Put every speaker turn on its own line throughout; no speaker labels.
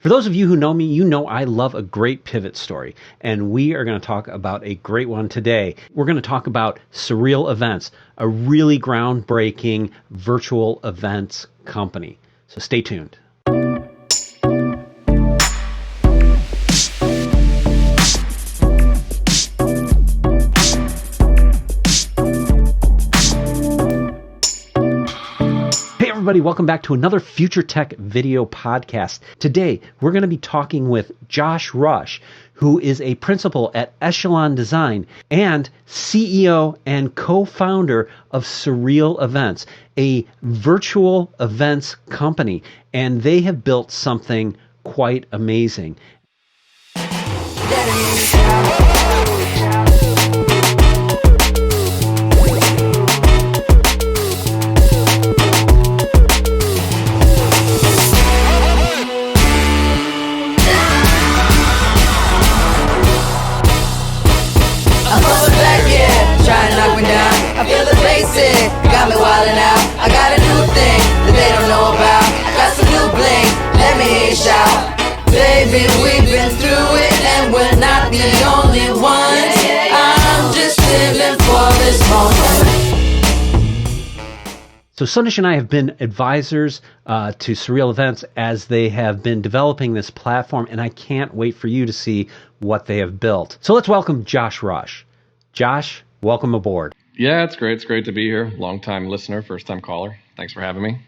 For those of you who know me, you know I love a great pivot story, and we are going to talk about a great one today. We're going to talk about Surreal Events, a really groundbreaking virtual events company. So stay tuned. Everybody, welcome back to another Future Tech video podcast. Today, we're going to be talking with Josh Rush, who is a principal at Echelon Design and CEO and co-founder of Surreal Events, a virtual events company. And they have built something quite amazing.
I feel the basic, got me wildin' out. I got a new thing that they don't know about. Got some new bling, let me hear you shout. Baby, we've been through it and we're not the only ones. I'm just living for this moment.
So Sunish and I have been advisors to Surreal Events as they have been developing this platform, and I can't wait for you to see what they have built. So let's welcome Josh Rush. Josh, welcome aboard.
Yeah, it's great. It's great to be here. Long-time listener, first-time caller. Thanks for having me.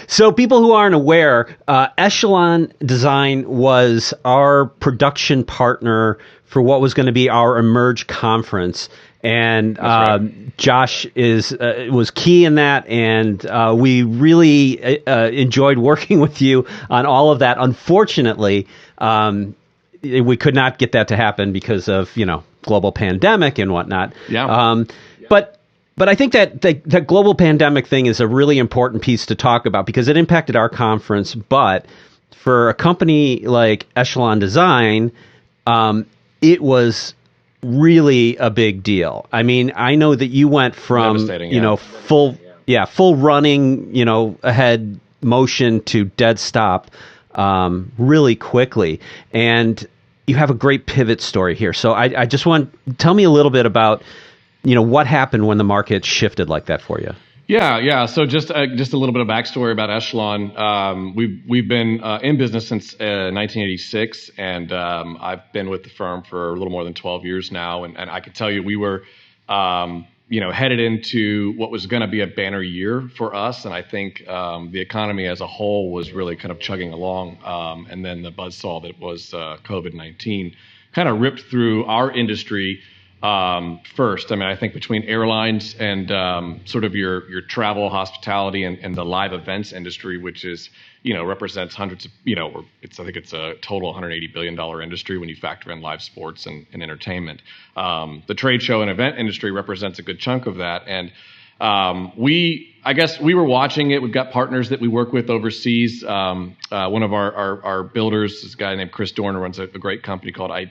So people who aren't aware, Echelon Design was our production partner for what was going to be our Emerge conference. And right. Josh was key in that, and we really enjoyed working with you on all of that. Unfortunately, we could not get that to happen because of, global pandemic and whatnot.
Yeah.
But I think that the global pandemic thing is a really important piece to talk about because it impacted our conference. But for a company like Echelon Design, it was really a big deal. I mean, I know that you went from full running, ahead motion to dead stop really quickly. And you have a great pivot story here. So I just tell me a little bit about, what happened when the market shifted like that for you.
Yeah. So just a little bit of backstory about Echelon. We've been in business since 1986, and I've been with the firm for a little more than 12 years now. And I can tell you, we were, headed into what was going to be a banner year for us. And I think the economy as a whole was really kind of chugging along. And then the buzzsaw that was COVID-19 kind of ripped through our industry first. I mean, I think between airlines and sort of your travel, hospitality, and the live events industry, which is, represents hundreds of, I think it's a total $180 billion industry when you factor in live sports and entertainment. The trade show and event industry represents a good chunk of that. And I guess we were watching it. We've got partners that we work with overseas. One of our builders is a guy named Chris Dorner, runs a great company called I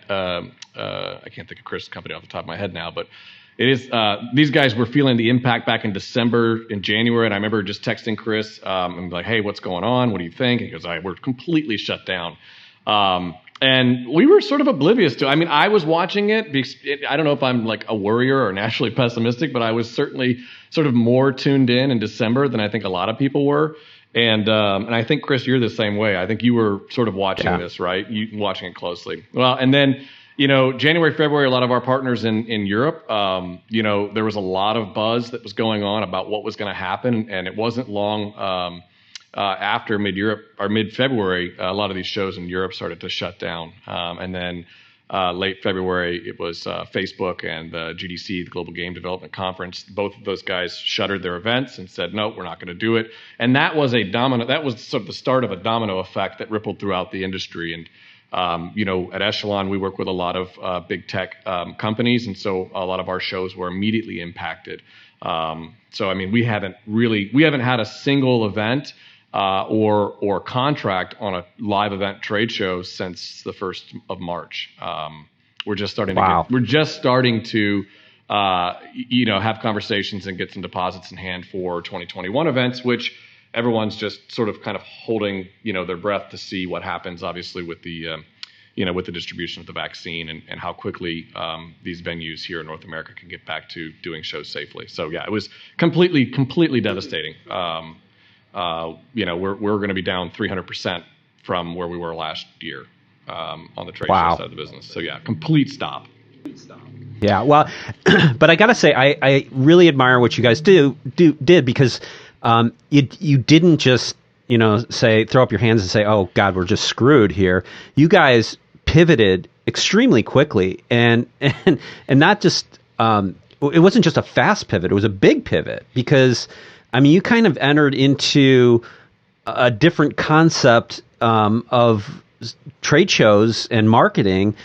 can't think of Chris' company off the top of my head now, but it is these guys were feeling the impact back in December, in January, and I remember just texting Chris and like, hey, what's going on? What do you think? And he goes, we're completely shut down. And we were sort of oblivious to it. I mean, I was watching it because I don't know if I'm like a worrier or naturally pessimistic, but I was certainly sort of more tuned in December than I think a lot of people were. And I think, Chris, you're the same way. I think you were sort of watching this, right? You watching it closely. Well, and then, January, February, a lot of our partners in Europe, there was a lot of buzz that was going on about what was going to happen. And it wasn't long after mid-February, a lot of these shows in Europe started to shut down. And then late February, it was Facebook and the GDC, the Global Game Development Conference. Both of those guys shuttered their events and said, no, we're not going to do it. And that was that was sort of the start of a domino effect that rippled throughout the industry. And, at Echelon, we work with a lot of big tech companies. And so a lot of our shows were immediately impacted. So, I mean, we haven't had a single event or contract on a live event trade show since the 1st of March. We're just starting to have conversations and get some deposits in hand for 2021 events, which everyone's just sort of kind of holding, their breath to see what happens, obviously, with the with the distribution of the vaccine and how quickly these venues here in North America can get back to doing shows safely. So yeah, it was completely devastating. We're going to be down 300% from where we were last year on the trade show side of the business. So yeah, complete stop.
Yeah, well, but I gotta say, I really admire what you guys did because you didn't just throw up your hands and say, oh God, we're just screwed here. You guys pivoted extremely quickly and not just it wasn't just a fast pivot, it was a big pivot because you kind of entered into a different concept of trade shows and marketing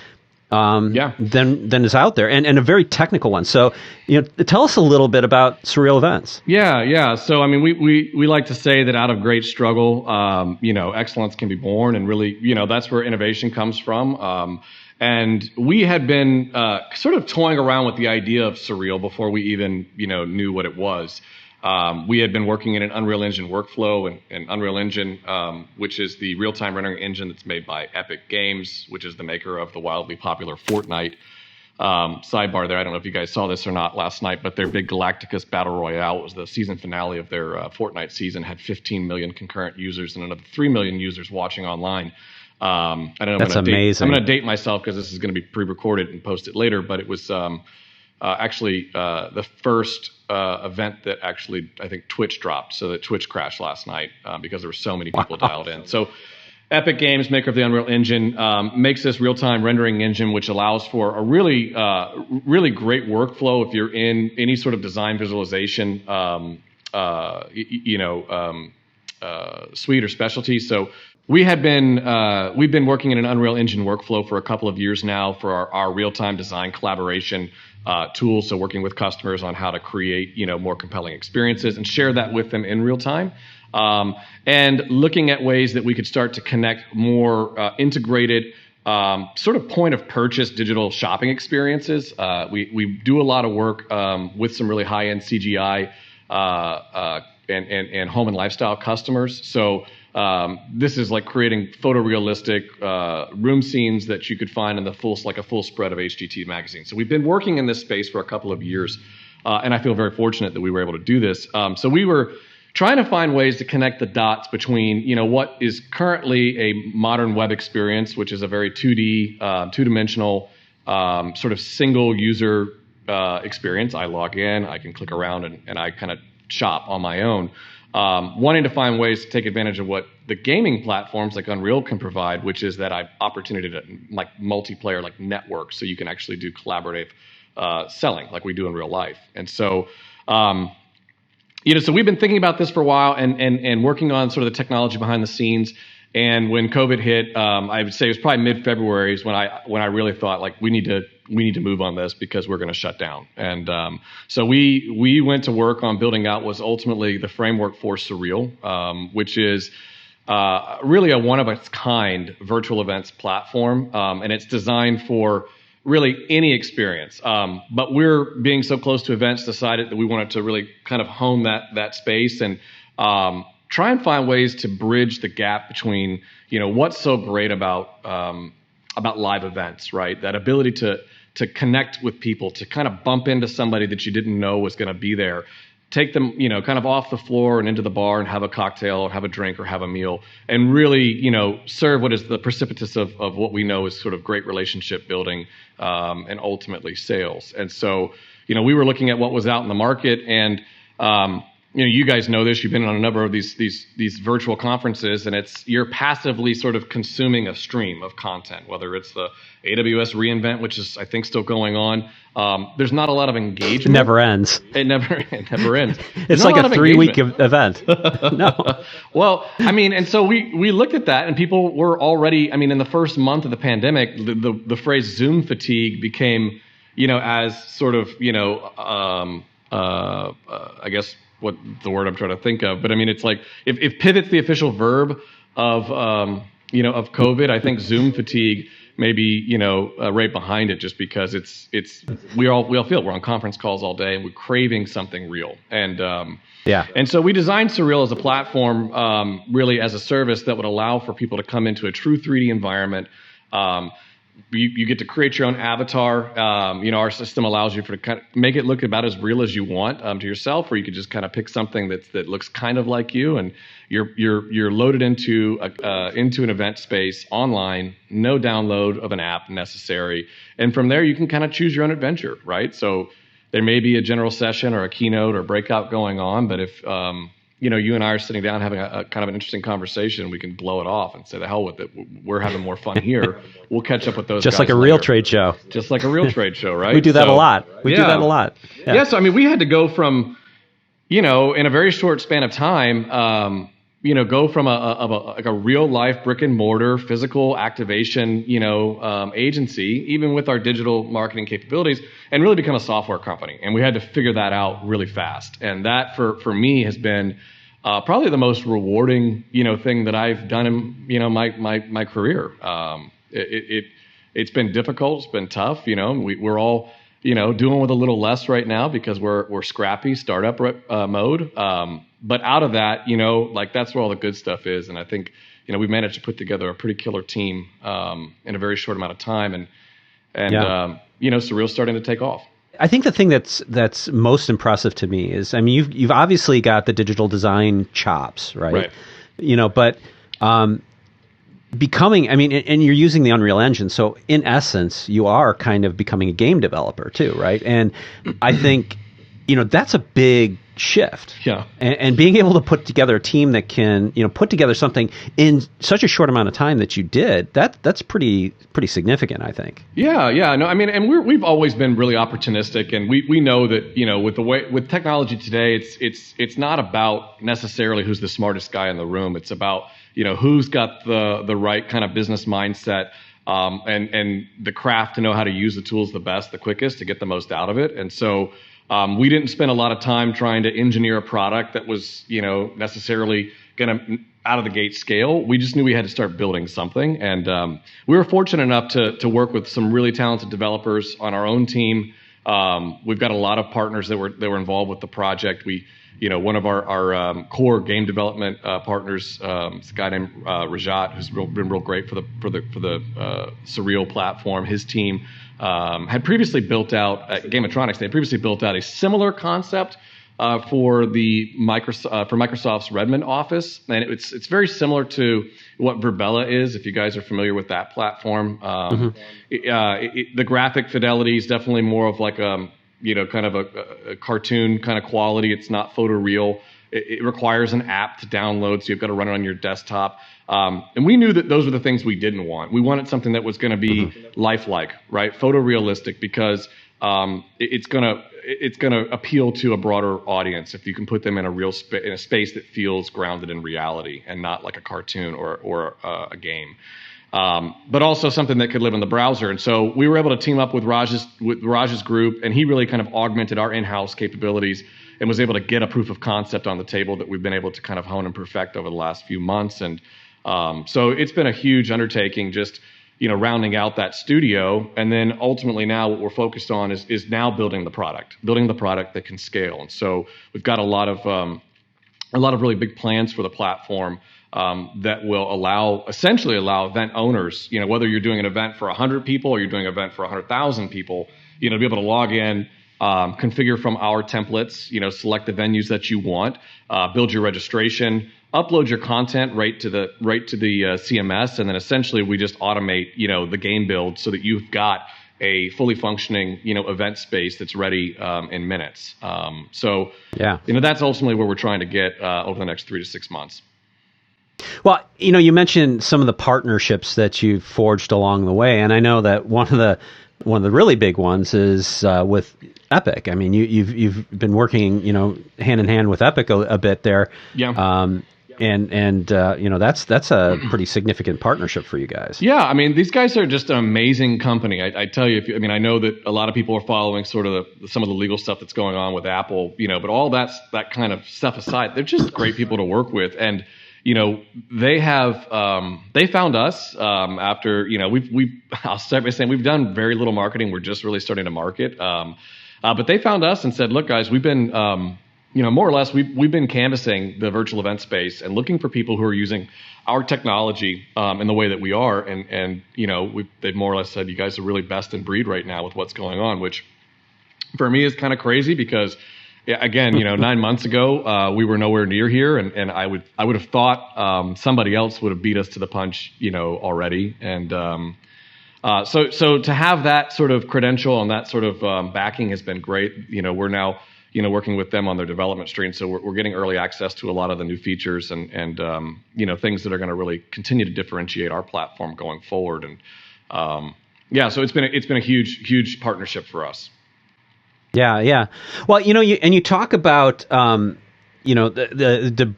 than is out there, and a very technical one. So, tell us a little bit about Surreal Events.
Yeah. So, we like to say that out of great struggle, excellence can be born, and really, that's where innovation comes from. And we had been sort of toying around with the idea of Surreal before we even, knew what it was. We had been working in an Unreal Engine workflow, and Unreal Engine, which is the real-time rendering engine that's made by Epic Games, which is the maker of the wildly popular Fortnite. Sidebar there, I don't know if you guys saw this or not last night, but their big Galacticus Battle Royale was the season finale of their Fortnite season, had 15 million concurrent users and another 3 million users watching online. I don't know.
That's amazing.
I'm going to date myself because this is going to be pre-recorded and posted later, but it was actually the first event that actually I think Twitch dropped, so that Twitch crashed last night because there were so many people dialed in. So Epic Games, maker of the Unreal Engine, makes this real-time rendering engine which allows for a really great workflow if you're in any sort of design visualization suite or specialty. So we've been working in an Unreal Engine workflow for a couple of years now for our real-time design collaboration tools. So working with customers on how to create, more compelling experiences and share that with them in real time. And looking at ways that we could start to connect more integrated sort of point of purchase digital shopping experiences. We do a lot of work with some really high-end CGI and home and lifestyle customers. So this is like creating photorealistic room scenes that you could find in the full spread of HGTV magazine. So we've been working in this space for a couple of years, and I feel very fortunate that we were able to do this. So we were trying to find ways to connect the dots between, what is currently a modern web experience, which is a very 2D, two-dimensional sort of single user experience. I log in, I can click around, and I kind of shop on my own. Wanting to find ways to take advantage of what the gaming platforms like Unreal can provide, which is that opportunity to like multiplayer, like network, so you can actually do collaborative selling like we do in real life. And so, so we've been thinking about this for a while and working on sort of the technology behind the scenes. And when COVID hit, I would say it was probably mid-February is when I really thought like we need to move on this because we're going to shut down. And so we went to work on building out what's ultimately the framework for Surreal, which is really a one-of-a-kind virtual events platform, and it's designed for really any experience. But we're being so close to events, decided that we wanted to really kind of hone that space and try and find ways to bridge the gap between, what's so great about live events, right? That ability to connect with people, to kind of bump into somebody that you didn't know was going to be there, take them, kind of off the floor and into the bar and have a cocktail or have a drink or have a meal and really, serve what is the precipice of what we know is sort of great relationship building and ultimately sales. And so, we were looking at what was out in the market and, you guys know this. You've been on a number of these virtual conferences, and you're passively sort of consuming a stream of content, whether it's the AWS reInvent, which is I think still going on. There's not a lot of engagement.
It never ends.
It never ends.
It's like a 3-week event. No.
Well, and so we looked at that, and people were already. In the first month of the pandemic, the phrase Zoom fatigue became, as sort of, I guess. What the word I'm trying to think of, but it's like if pivot's the official verb of of COVID, I think Zoom fatigue maybe, right behind it, just because we all feel we're on conference calls all day and we're craving something real. And so we designed Surreal as a platform, really as a service that would allow for people to come into a true 3D environment. You get to create your own avatar. Our system allows you to kind of make it look about as real as you want to yourself, or you could just kind of pick something that looks kind of like you, and you're loaded into an event space online, no download of an app necessary, and from there you can kind of choose your own adventure, right? So there may be a general session or a keynote or breakout going on, but if you and I are sitting down having a kind of an interesting conversation, we can blow it off and say, the hell with it. We're having more fun here. We'll catch up with those
just
guys
like a real trade show.
Just like a real trade show, right?
We do that a lot. We do that a lot.
Yeah. So, I mean, we had to go from, in a very short span of time, go from a real life brick and mortar physical activation, agency, even with our digital marketing capabilities, and really become a software company. And we had to figure that out really fast. And that for me has been probably the most rewarding, thing that I've done in, my career. It's been difficult. It's been tough. We're all, doing with a little less right now because we're scrappy startup mode. But out of that, that's where all the good stuff is. And I think, we've managed to put together a pretty killer team in a very short amount of time. And Surreal's starting to take off.
I think the thing that's most impressive to me is, I mean, you've obviously got the digital design chops, right? But becoming, I mean, and you're using the Unreal Engine, so in essence, you are kind of becoming a game developer too, right? And I think, that's a big shift.
Yeah.
And being able to put together a team that can, put together something in such a short amount of time that you did, that's pretty significant, I think.
Yeah. No, I mean, and we've always been really opportunistic, and we know that, with technology today, it's not about necessarily who's the smartest guy in the room. It's about, who's got the right kind of business mindset, and the craft to know how to use the tools the best, the quickest, to get the most out of it. And so, we didn't spend a lot of time trying to engineer a product that was, necessarily going to out of the gate scale. We just knew we had to start building something. And we were fortunate enough to work with some really talented developers on our own team. We've got a lot of partners that were involved with the project. One of our core game development partners, is a guy named Rajat, who's been real great for the Surreal platform. His team had previously built out at Gameatronics. They had previously built out a similar concept for Microsoft's Redmond office, and it's very similar to what Verbella is, if you guys are familiar with that platform. The graphic fidelity is definitely more of like kind of a cartoon kind of quality. It's not photoreal. It requires an app to download, so you've got to run it on your desktop. And we knew that those were the things we didn't want. We wanted something that was going to be lifelike, right? Photorealistic, because it's going to appeal to a broader audience if you can put them in in a space that feels grounded in reality and not like a cartoon or a game. But also something that could live in the browser. And so we were able to team up with Raj's group, and he really kind of augmented our in-house capabilities and was able to get a proof of concept on the table that we've been able to kind of hone and perfect over the last few months. And so it's been a huge undertaking, just rounding out that studio. And then ultimately now what we're focused on is now building the product that can scale. And so we've got a lot of really big plans for the platform that will essentially allow event owners, whether you're doing an event for 100 people or you're doing an event for 100,000 people, to be able to log in, configure from our templates, select the venues that you want, build your registration, upload your content right to the CMS, and then essentially we just automate, the game build so that you've got a fully functioning, event space that's ready in minutes. So that's ultimately where we're trying to get over the next 3 to 6 months.
Well, you mentioned some of the partnerships that you've forged along the way, and I know that one of the really big ones is with Epic. I mean, you've been working, hand in hand with Epic a bit there.
Yeah.
And that's a pretty significant partnership for you guys.
Yeah, I mean, these guys are just an amazing company. I tell you, I know that a lot of people are following sort of some of the legal stuff that's going on with Apple, but all that kind of stuff aside, they're just great people to work with. And they found us after, I'll start by saying we've done very little marketing. We're just really starting to market. But they found us and said, look, guys, we've been, more or less, we've been canvassing the virtual event space and looking for people who are using our technology in the way that we are. And they've more or less said, you guys are really best in breed right now with what's going on, which for me is kind of crazy because, again, 9 months ago, we were nowhere near here. And I would have thought somebody else would have beat us to the punch, already. And so to have that sort of credential and that sort of backing has been great. We're now working with them on their development stream, so we're getting early access to a lot of the new features and things that are going to really continue to differentiate our platform going forward. And so it's been a huge partnership for us.
Yeah. Well, you talk about the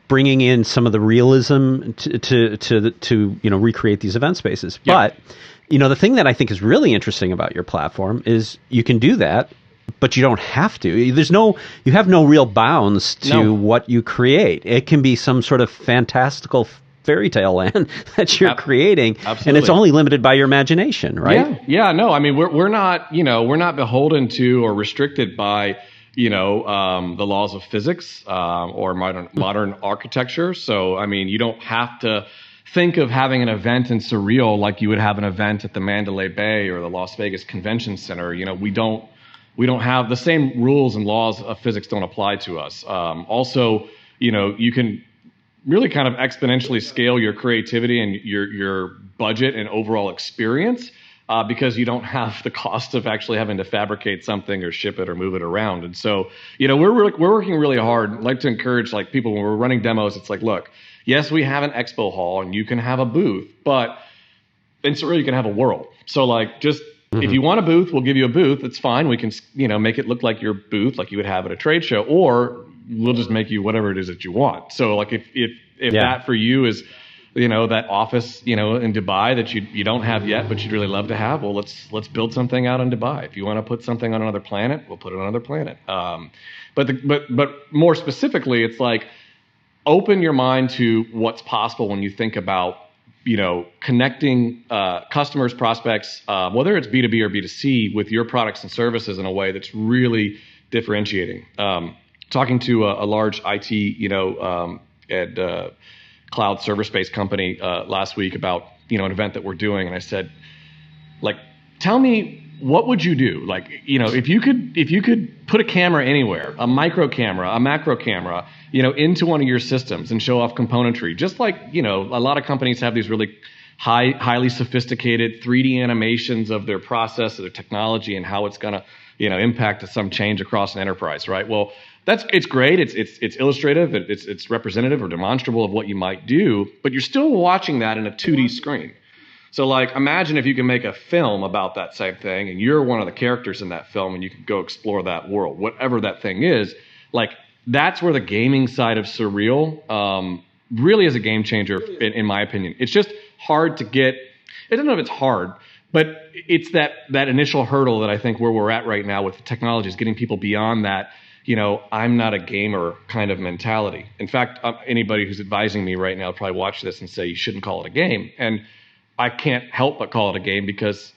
bringing in some of the realism to recreate these event spaces, but. The thing that I think is really interesting about your platform is you can do that, but you don't have to. You have no real bounds to what you create. It can be some sort of fantastical fairy tale land that you're creating,
absolutely.
And it's only limited by your imagination, right?
Yeah. No, I mean we're not beholden to or restricted by the laws of physics or modern architecture. So I mean you don't have to think of having an event in Surreal like you would have an event at the Mandalay Bay or the Las Vegas Convention Center. We don't have the same rules and laws of physics don't apply to us. Also, you can really kind of exponentially scale your creativity and your budget and overall experience because you don't have the cost of actually having to fabricate something or ship it or move it around. And so, we're working really hard. I'd like to encourage people when we're running demos. It's like, look. Yes, we have an expo hall and you can have a booth, but in Surreal you can have a world. So if you want a booth, we'll give you a booth. It's fine. We can, make it look like your booth, like you would have at a trade show, or we'll just make you whatever it is that you want. So if that for you is, that office, in Dubai that you don't have yet, but you'd really love to have, well, let's build something out in Dubai. If you want to put something on another planet, we'll put it on another planet. But more specifically, it's open your mind to what's possible when you think about, connecting customers, prospects, whether it's B2B or B2C, with your products and services in a way that's really differentiating. Talking to a large IT, and cloud server-based company last week about, an event that we're doing, and I said, tell me, what would you do? If you could put a camera anywhere, a micro camera, a macro camera, into one of your systems and show off componentry, just a lot of companies have these really highly sophisticated 3D animations of their process, of their technology, and how it's going to, impact some change across an enterprise, right? Well, it's great. It's illustrative. It's representative or demonstrable of what you might do, but you're still watching that in a 2D screen. So imagine if you can make a film about that same thing and you're one of the characters in that film and you can go explore that world, whatever that thing is. That's where the gaming side of Surreal really is a game changer, in my opinion. It's just hard to get. I don't know if it's hard, but it's that initial hurdle that I think where we're at right now with the technology is getting people beyond that, I'm not a gamer kind of mentality. In fact, anybody who's advising me right now will probably watch this and say you shouldn't call it a game. And I can't help but call it a game because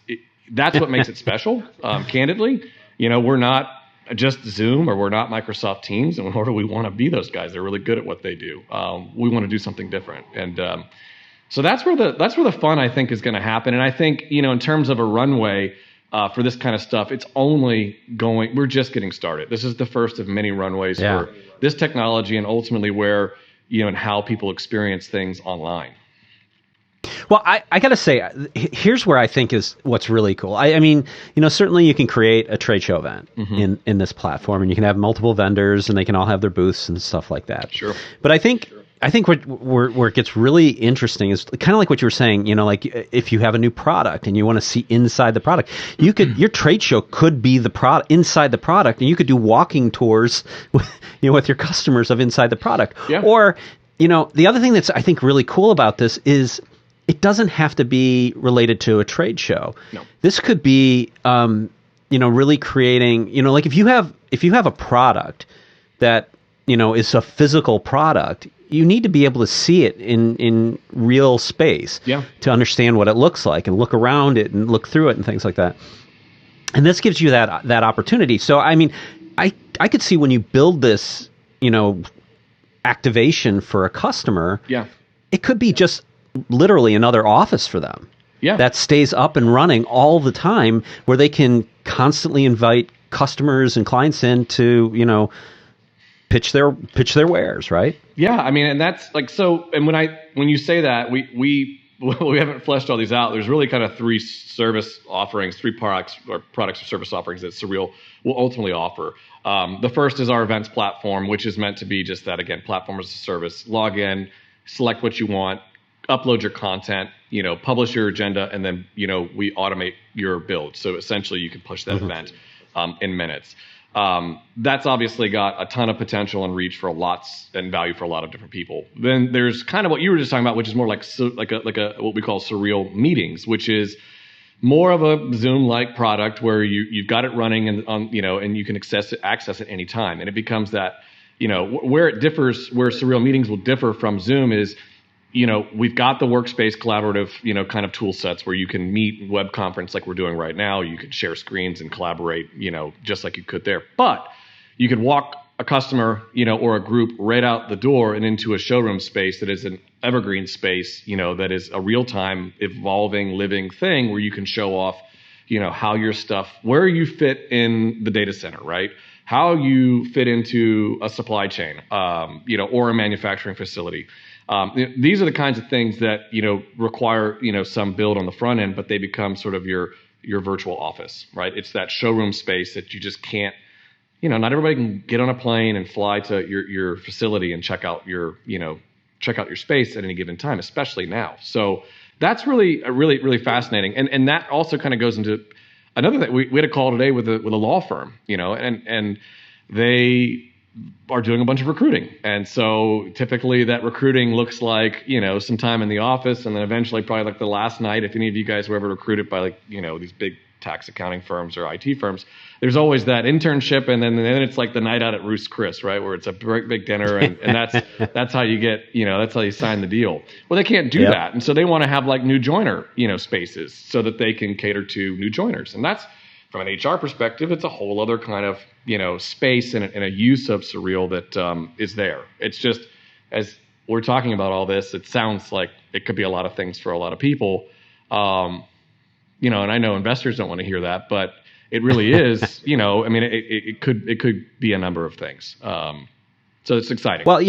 that's what makes it special. Candidly, we're not just Zoom or we're not Microsoft Teams, and nor do we want to be those guys. They're really good at what they do. We want to do something different, and so that's where the fun I think is going to happen. And I think in terms of a runway for this kind of stuff, it's only going. We're just getting started. This is the first of many runways for this technology, and ultimately where and how people experience things online.
Well, I got to say, here's where I think is what's really cool. I mean, certainly you can create a trade show event in this platform, and you can have multiple vendors, and they can all have their booths and stuff like that.
Sure.
But I think where it gets really interesting is kind of like what you were saying. If you have a new product and you want to see inside the product, your trade show could be the product inside the product, and you could do walking tours with your customers of inside the product.
Yeah.
Or the other thing that's I think really cool about this is, it doesn't have to be related to a trade show.
No.
This could be, really creating, if you have a product that, is a physical product, you need to be able to see it in real space to understand what it looks like and look around it and look through it and things like that. And this gives you that opportunity. So, I mean, I could see when you build this, activation for a customer, it could be just literally another office for them. That stays up and running all the time, where they can constantly invite customers and clients in to, pitch their wares, right?
Yeah, I mean, and that's like, so, and when you say that, we haven't fleshed all these out. There's really kind of three service offerings, three products or service offerings that Surreal will ultimately offer. The first is our events platform, which is meant to be just that, again, platform as a service. Log in, select what you want, upload your content, publish your agenda, and then, we automate your build. So essentially you can push that event in minutes. That's obviously got a ton of potential and reach for lots and value for a lot of different people. Then there's kind of what you were just talking about, which is more like a what we call Surreal meetings, which is more of a Zoom-like product where you've got it running and you can access it anytime. And it becomes that, where it differs, where Surreal meetings will differ from Zoom is, we've got the workspace collaborative, kind of tool sets where you can meet web conference like we're doing right now. You can share screens and collaborate, just like you could there. But you could walk a customer, or a group right out the door and into a showroom space that is an evergreen space, that is a real-time evolving living thing where you can show off, how your stuff, where you fit in the data center, right? How you fit into a supply chain, or a manufacturing facility. These are the kinds of things that, require, some build on the front end, but they become sort of your virtual office, right? It's that showroom space that you just can't, not everybody can get on a plane and fly to your facility and check out your space at any given time, especially now. So that's really fascinating. And that also kind of goes into another thing. We had a call today with a law firm, and they are doing a bunch of recruiting. And so typically that recruiting looks like, some time in the office, and then eventually probably like the last night, if any of you guys were ever recruited by these big tax accounting firms or IT firms, there's always that internship. And then it's like the night out at Ruth's Chris, right? Where it's a big dinner and that's how you get, that's how you sign the deal. Well, they can't do that. And so they want to have like new joiner, spaces so that they can cater to new joiners. And that's, from an HR perspective, it's a whole other kind of, space and a use of Surreal that is there. It's just, as we're talking about all this, it sounds like it could be a lot of things for a lot of people. And I know investors don't want to hear that, but it really is, I mean, it could be a number of things. So it's exciting.
Well,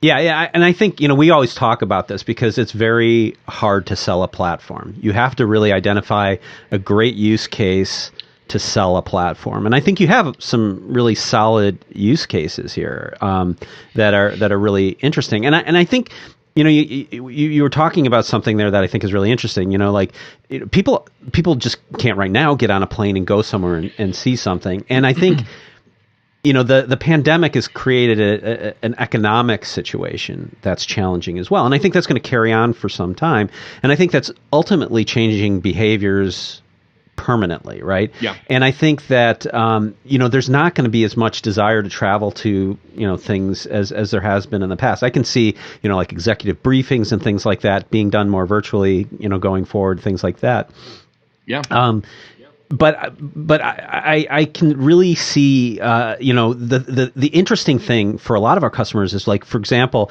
Yeah, and I think, we always talk about this because it's very hard to sell a platform. You have to really identify a great use case to sell a platform. And I think you have some really solid use cases here that are really interesting. And I think, you were talking about something there that I think is really interesting. People just can't right now get on a plane and go somewhere and see something. And I think the pandemic has created an economic situation that's challenging as well. And I think that's going to carry on for some time. And I think that's ultimately changing behaviors permanently, right?
Yeah.
And I think that, there's not going to be as much desire to travel to, things as there has been in the past. I can see, like executive briefings and things like that being done more virtually, going forward, things like that.
Yeah.
But I can really see, the interesting thing for a lot of our customers is, like, for example,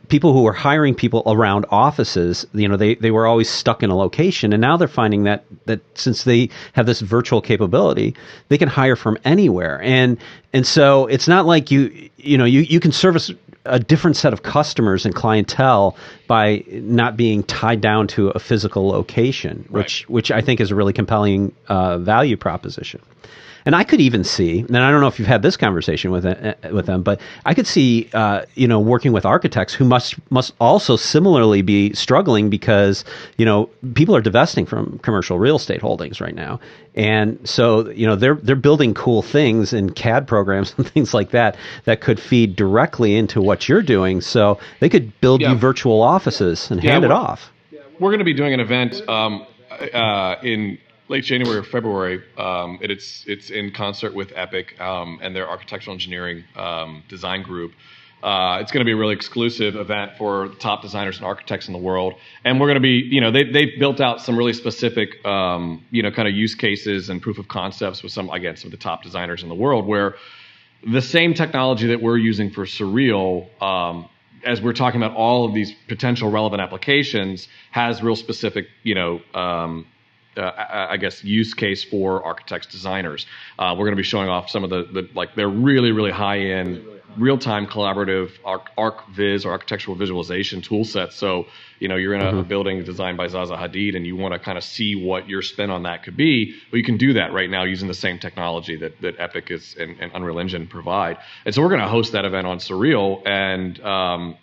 people who were hiring people around offices, they were always stuck in a location, and now they're finding that since they have this virtual capability, they can hire from anywhere, and so it's not like you can service a different set of customers and clientele by not being tied down to a physical location, which I think is a really compelling value proposition. And I could even see, and I don't know if you've had this conversation with them, but I could see, working with architects who must also similarly be struggling because, people are divesting from commercial real estate holdings right now. And so, they're building cool things in CAD programs and things like that could feed directly into what you're doing. So they could build you virtual offices and hand it off.
We're going to be doing an event in late January or February. It's in concert with Epic and their architectural engineering design group. It's going to be a really exclusive event for the top designers and architects in the world. And we're going to be, they've built out some really specific, kind of use cases and proof of concepts with some of the top designers in the world, where the same technology that we're using for Surreal, as we're talking about all of these potential relevant applications, has real specific, use case for architects, designers. We're going to be showing off some of they're really, really high-end, real-time collaborative ArcViz or architectural visualization tool sets. So, you're in a building designed by Zaza Hadid and you want to kind of see what your spin on that could be. Well, you can do that right now using the same technology that Epic and Unreal Engine provide. And so we're going to host that event on Surreal. And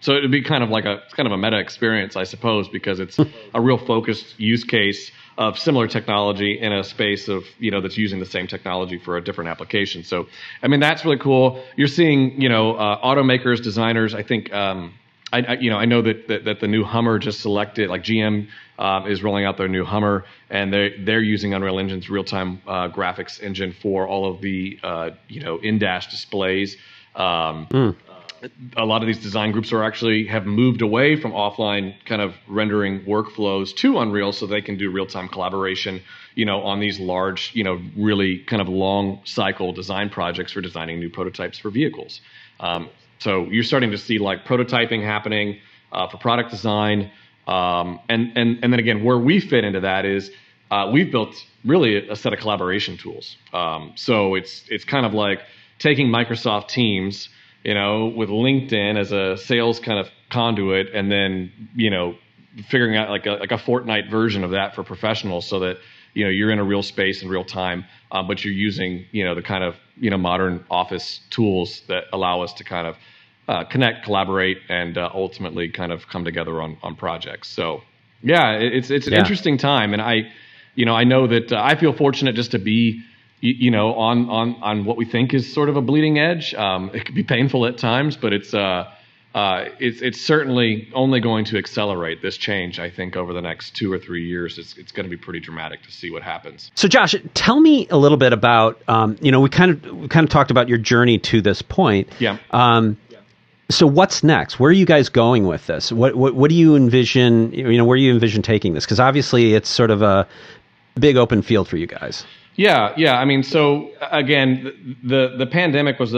so it'd be kind of a meta experience, I suppose, because it's a real focused use case of similar technology in a space of, that's using the same technology for a different application. So, that's really cool. You're seeing, automakers, designers. I think, I know that the new Hummer just selected, like GM is rolling out their new Hummer, and they're using Unreal Engine's real-time graphics engine for all of the, in-dash displays. A lot of these design groups have moved away from offline kind of rendering workflows to Unreal, so they can do real-time collaboration, on these large, really kind of long cycle design projects for designing new prototypes for vehicles. So you're starting to see like prototyping happening for product design, and then again, where we fit into that is we've built really a set of collaboration tools. So it's kind of like taking Microsoft Teams, with LinkedIn as a sales kind of conduit, and then, figuring out like a Fortnite version of that for professionals, so that, you're in a real space in real time, but you're using, the kind of, modern office tools that allow us to kind of connect, collaborate, and ultimately kind of come together on projects. So, yeah, it's an interesting time. And I know that I feel fortunate just to be, on what we think is sort of a bleeding edge. It can be painful at times, but it's certainly only going to accelerate this change. I think over the next 2 or 3 years, it's going to be pretty dramatic to see what happens.
So, Josh, tell me a little bit about we kind of talked about your journey to this point.
Yeah.
So what's next? Where are you guys going with this? What do you envision? Where do you envision taking this? Because obviously, it's sort of a big open field for you guys.
Yeah. So again, the pandemic was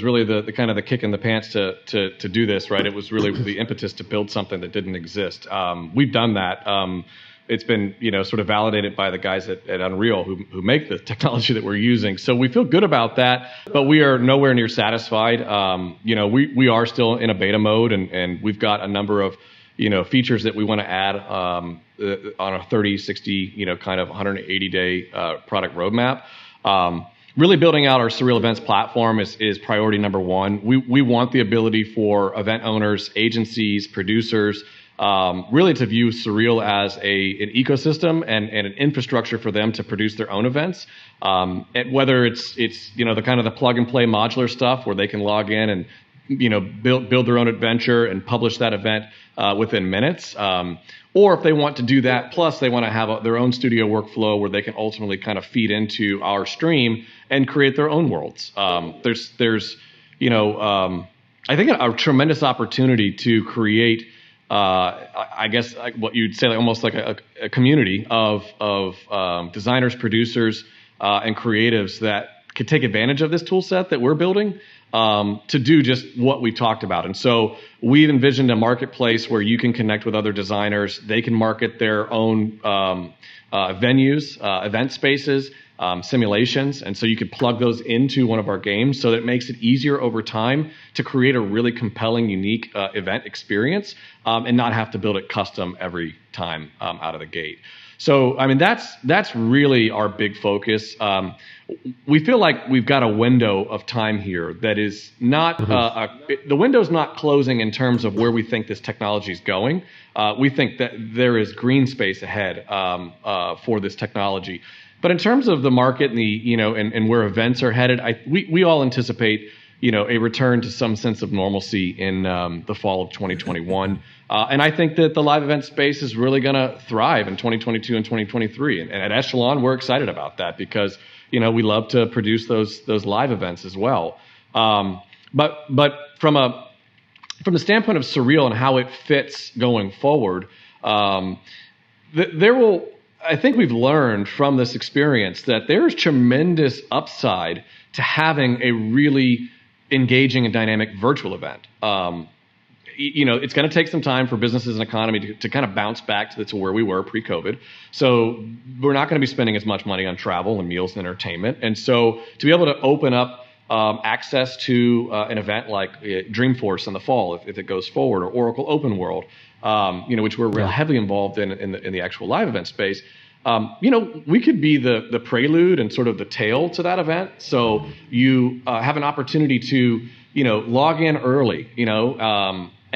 really the kind of the kick in the pants to do this, right? It was really the impetus to build something that didn't exist. We've done that. It's been, sort of validated by the guys at Unreal who make the technology that we're using. So we feel good about that, but we are nowhere near satisfied. We are still in a beta mode, and we've got a number of features that we want to add on a 30, 60, kind of 180-day product roadmap. Really building out our Surreal Events platform is priority number one. We want the ability for event owners, agencies, producers, really to view Surreal as an ecosystem and an infrastructure for them to produce their own events. And whether it's the kind of the plug and play modular stuff where they can log in and build their own adventure and publish that event within minutes. Or if they want to do that, plus they want to have their own studio workflow where they can ultimately kind of feed into our stream and create their own worlds. There's I think a tremendous opportunity to create, I guess what you'd say, almost like a community of designers, producers, and creatives that could take advantage of this tool set that we're building. To do just what we talked about. And so we've envisioned a marketplace where you can connect with other designers. They can market their own venues, event spaces, simulations. And so you could plug those into one of our games, so that it makes it easier over time to create a really compelling, unique event experience, and not have to build it custom every time out of the gate. So, that's really our big focus. We feel like we've got a window of time here that is not, the window's not closing in terms of where we think this technology is going. We think that there is green space ahead for this technology. But in terms of the market and and where events are headed, we all anticipate, a return to some sense of normalcy in the fall of 2021. And I think that the live event space is really going to thrive in 2022 and 2023. And at Echelon, we're excited about that because, we love to produce those live events as well. But from a from the standpoint of Surreal and how it fits going forward, there will, I think we've learned from this experience that there's tremendous upside to having a really engaging and dynamic virtual event. It's going to take some time for businesses and economy to kind of bounce back to where we were pre-COVID. So we're not going to be spending as much money on travel and meals and entertainment. And so to be able to open up access to an event like Dreamforce in the fall, if it goes forward, or Oracle Open World, which we're real heavily involved in the actual live event space. We could be the prelude and sort of the tail to that event. So you have an opportunity to, log in early,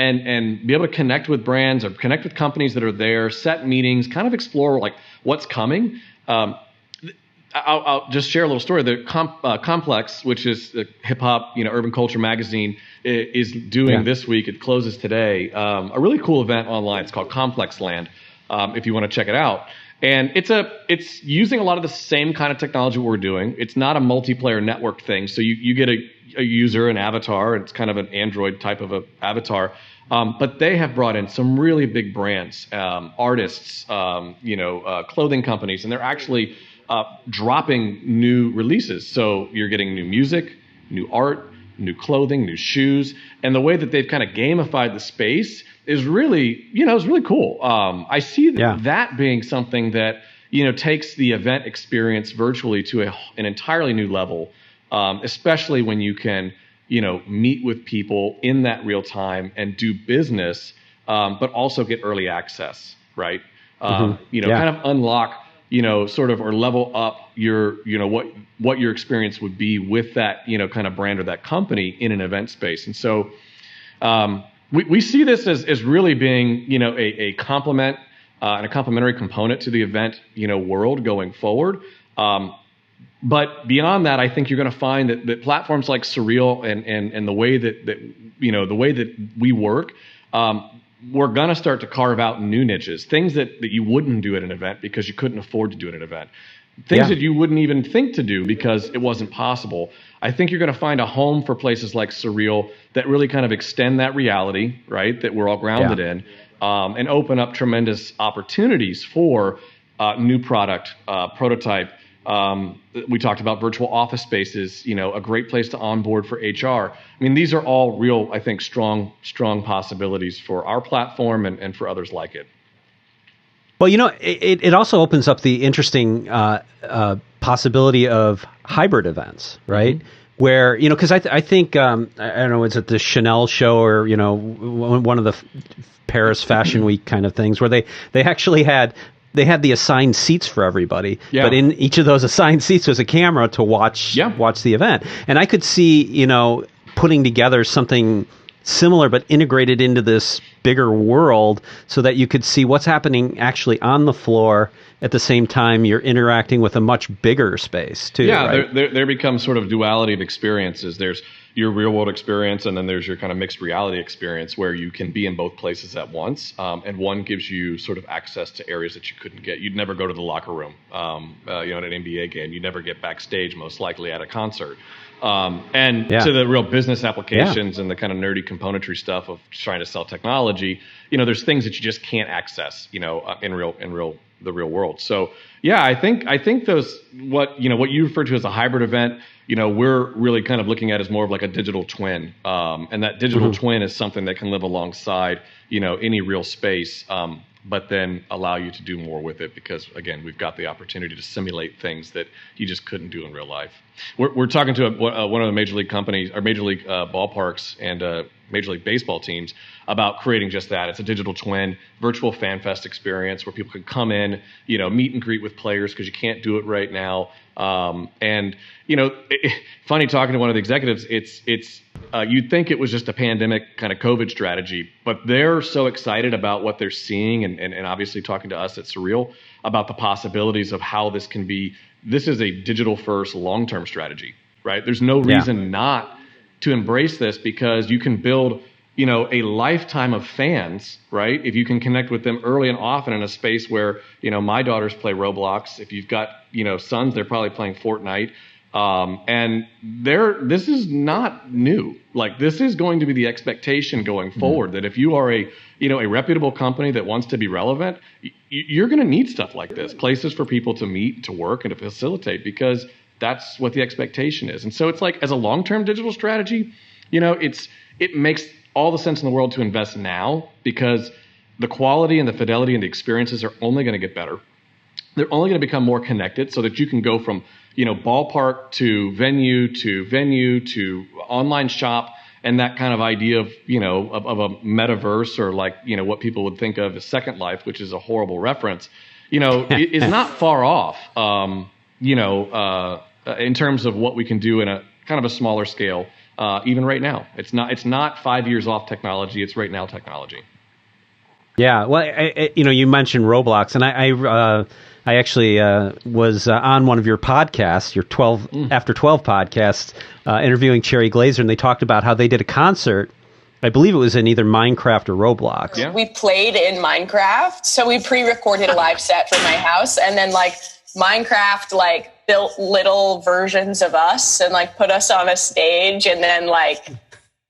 and be able to connect with brands or connect with companies that are there, set meetings, kind of explore like what's coming. I'll just share a little story. The Complex, which is the hip hop, urban culture magazine, is doing this week. It closes today. A really cool event online. It's called Complex Land. If you want to check it out. And it's using a lot of the same kind of technology we're doing. It's not a multiplayer network thing. So you get a user, an avatar. It's kind of an Android type of a avatar. But they have brought in some really big brands, artists, clothing companies, and they're actually dropping new releases. So you're getting new music, new art, new clothing, new shoes, and the way that they've kind of gamified the space is really, is really cool. I see that being something that, takes the event experience virtually to an entirely new level, especially when you can, meet with people in that real time and do business, but also get early access, right? Kind of unlock, sort of, or level up your, what your experience would be with that, kind of brand or that company in an event space. And so we see this as really being, a complement and a complementary component to the event, world going forward. But beyond that, I think you're going to find that platforms like Surreal and the way that we work, we're going to start to carve out new niches, things that you wouldn't do at an event because you couldn't afford to do at an event, things that you wouldn't even think to do because it wasn't possible. I think you're going to find a home for places like Surreal that really kind of extend that reality, right, that we're all grounded in, and open up tremendous opportunities for new product, prototype. We talked about virtual office spaces, a great place to onboard for HR. I mean, these are all real, I think, strong possibilities for our platform and for others like it.
Well, it also opens up the interesting possibility of hybrid events, right? Mm-hmm. Where, because I think, I don't know, is it the Chanel show or, one of the Paris Fashion Week kind of things where they actually had the assigned seats for everybody, but in each of those assigned seats was a camera to watch the event. And I could see, putting together something similar but integrated into this bigger world so that you could see what's happening actually on the floor at the same time you're interacting with a much bigger space too. Yeah, right?
there becomes sort of duality of experiences. There's your real world experience, and then there's your kind of mixed reality experience where you can be in both places at once, and one gives you sort of access to areas that you couldn't get. You'd never go to the locker room, at an NBA game. You'd never get backstage, most likely at a concert. To the real business applications and the kind of nerdy componentry stuff of trying to sell technology, there's things that you just can't access, in the real world. So I think those what you refer to as a hybrid event, we're really kind of looking at as more of like a digital twin, and that digital twin is something that can live alongside any real space, but then allow you to do more with it because, again, we've got the opportunity to simulate things that you just couldn't do in real life. We're talking to one of the major league companies, or major league ballparks and major league baseball teams about creating just that. It's a digital twin, virtual fan fest experience where people can come in, meet and greet with players because you can't do it right now. Funny talking to one of the executives, it's you'd think it was just a pandemic kind of COVID strategy, but they're so excited about what they're seeing and obviously talking to us at Surreal about the possibilities of how this can be. This is a digital first long-term strategy, right? There's no reason not to embrace this because you can build, a lifetime of fans, right? If you can connect with them early and often in a space where, my daughters play Roblox. If you've got, sons, they're probably playing Fortnite. And this is not new. Like, this is going to be the expectation going forward, that if you are a reputable company that wants to be relevant, you're going to need stuff like this, places for people to meet, to work, and to facilitate, because that's what the expectation is. And so it's like, as a long-term digital strategy, it makes all the sense in the world to invest now, because the quality and the fidelity and the experiences are only going to get better. They're only going to become more connected, so that you can go from ballpark to venue to online shop, and that kind of idea of a metaverse, or like what people would think of as Second Life, which is a horrible reference, is not far off. In terms of what we can do in a kind of a smaller scale, even right now. It's not 5 years off technology. It's right now technology.
Yeah, well, you mentioned Roblox, and I actually was on one of your podcasts, your 12 After 12 podcast, interviewing Cherry Glazer, and they talked about how they did a concert. I believe it was in either Minecraft or Roblox.
Yeah. We played in Minecraft, so we pre-recorded a live set from my house, and then Minecraft built little versions of us and put us on a stage, and then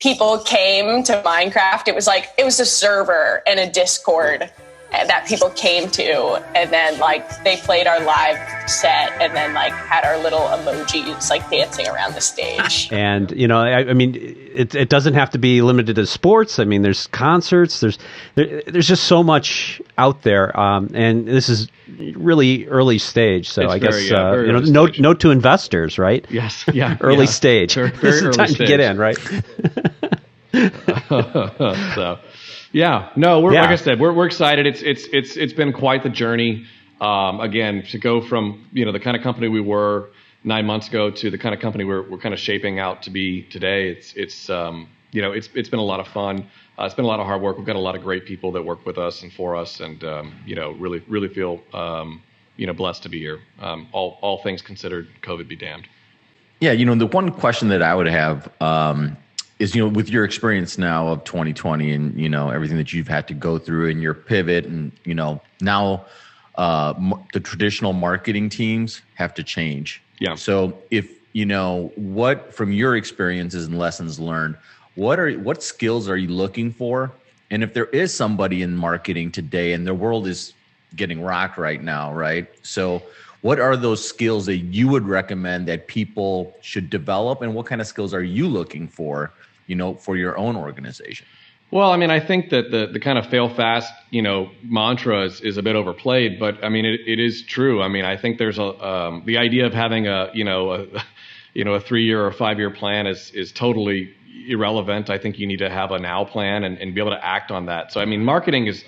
people came to Minecraft. It was a server and a Discord that people came to, and then they played our live set, and then had our little emojis dancing around the stage.
And I mean, it doesn't have to be limited to sports. I mean, there's concerts. There's just so much out there, and this is really early stage. So I guess note to investors, right?
Yes, yeah,
early stage.
Very
this is
early
time
stage
to get in, right?
So. Yeah, no, like I said, we're excited. It's been quite the journey. Again, to go from the kind of company we were 9 months ago to the kind of company we're kind of shaping out to be today. It's been a lot of fun. It's been a lot of hard work. We've got a lot of great people that work with us and for us, and really feel blessed to be here. All things considered, COVID be damned.
Yeah, the one question that I would have is, with your experience now of 2020 and, everything that you've had to go through and your pivot, and, now the traditional marketing teams have to change.
Yeah.
So if, what from your experiences and lessons learned, what skills are you looking for? And if there is somebody in marketing today, and the world is getting rocked right now, right? So what are those skills that you would recommend that people should develop, and what kind of skills are you looking for your own organization?
Well, I mean, I think that the kind of fail fast, mantra is a bit overplayed, but I mean, it is true. I mean, I think there's the idea of having a 3-year or 5-year plan is totally irrelevant. I think you need to have a now plan and be able to act on that. So, I mean, marketing is,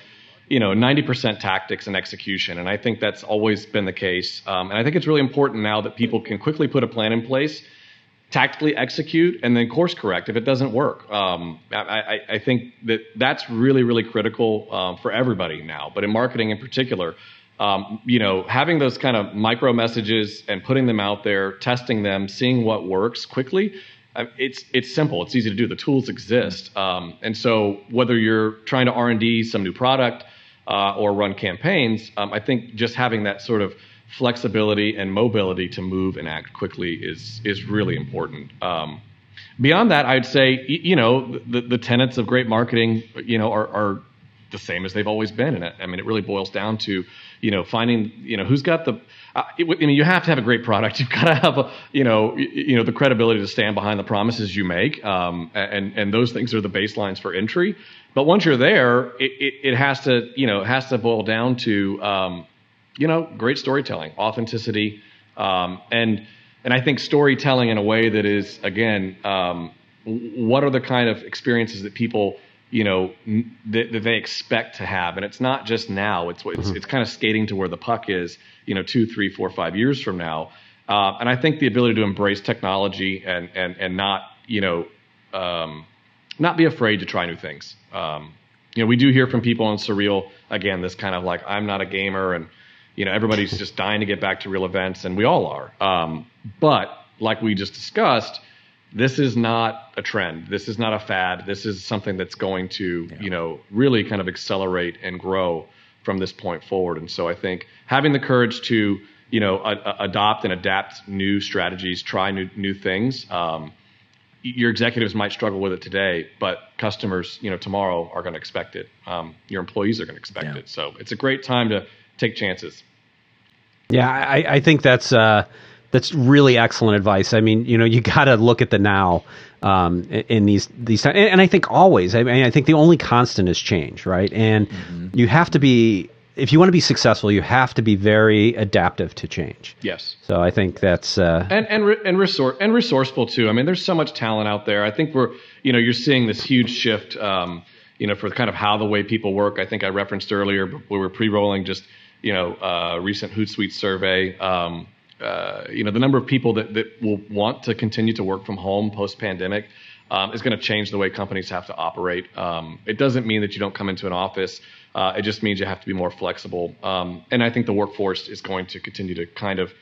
90% tactics and execution. And I think that's always been the case. And I think it's really important now that people can quickly put a plan in place, tactically execute, and then course correct if it doesn't work. I think that's really, really critical for everybody now, but in marketing in particular, having those kind of micro messages and putting them out there, testing them, seeing what works quickly. It's simple. It's easy to do. The tools exist. And so whether you're trying to R&D some new product or run campaigns, I think just having that sort of flexibility and mobility to move and act quickly is really important. Beyond that, I'd say, the tenets of great marketing, are the same as they've always been. And I mean, it really boils down to, finding, who's got the, you have to have a great product. You've got to have the credibility to stand behind the promises you make. And those things are the baselines for entry. But once you're there, it has to boil down to, great storytelling, authenticity, and I think storytelling in a way that is, again, what are the kind of experiences that people, that they expect to have, and it's not just now. It's kind of skating to where the puck is, 2, 3, 4, 5 years from now, and I think the ability to embrace technology and not not be afraid to try new things. We do hear from people on Surreal, again, this kind of I'm not a gamer, and everybody's just dying to get back to real events, and we all are. But like we just discussed, this is not a trend. This is not a fad. This is something that's going to, really kind of accelerate and grow from this point forward. And so I think having the courage to, adopt and adapt new strategies, try new things. Your executives might struggle with it today, but customers, tomorrow are going to expect it. Your employees are going to expect it. So it's a great time to take chances.
Yeah, I think that's really excellent advice. I mean, you got to look at the now in these times, and I think always. I mean, I think the only constant is change, right? And you have to be, if you want to be successful, you have to be very adaptive to change. Yes. So I think that's
and resourceful too. I mean, there's so much talent out there. I think you're seeing this huge shift, for kind of how the way people work. I think I referenced earlier we were pre-rolling just recent Hootsuite survey. The number of people that will want to continue to work from home post-pandemic is going to change the way companies have to operate. It doesn't mean that you don't come into an office. It just means you have to be more flexible. And I think the workforce is going to continue to kind of,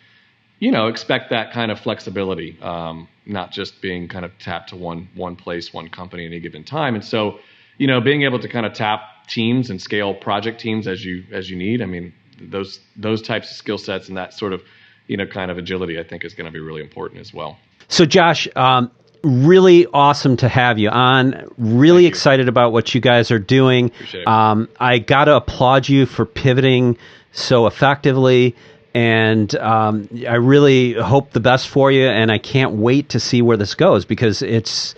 expect that kind of flexibility, not just being kind of tapped to one place, one company at any given time. And so, being able to kind of tap teams and scale project teams as you need. I mean, those types of skill sets and that sort of, kind of agility, I think is going to be really important as well.
So Josh, really awesome to have you on. Really excited about what you guys are doing.
Appreciate it.
I got to applaud you for pivoting so effectively. And I really hope the best for you. And I can't wait to see where this goes, because it's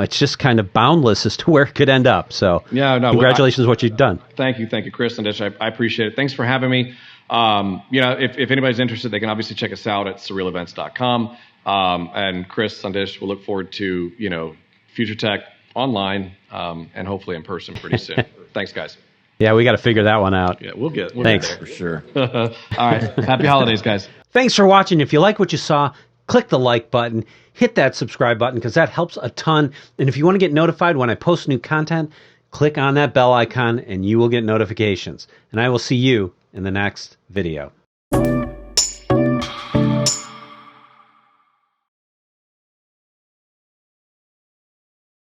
just kind of boundless as to where it could end up. So congratulations on what you've done.
Thank you, Chris and Dish. I appreciate it. Thanks for having me. If anybody's interested, they can obviously check us out at surrealevents.com. And Chris, Sandesh, we'll look forward to, future tech online, and hopefully in person pretty soon. Thanks, guys.
Yeah, we got to figure that one out.
Yeah, we'll get
Thanks.
there for sure. All right. Happy holidays, guys.
Thanks for watching. If you like what you saw, click the like button, hit that subscribe button, because that helps a ton. And if you want to get notified when I post new content, click on that bell icon and you will get notifications. And I will see you in the next video.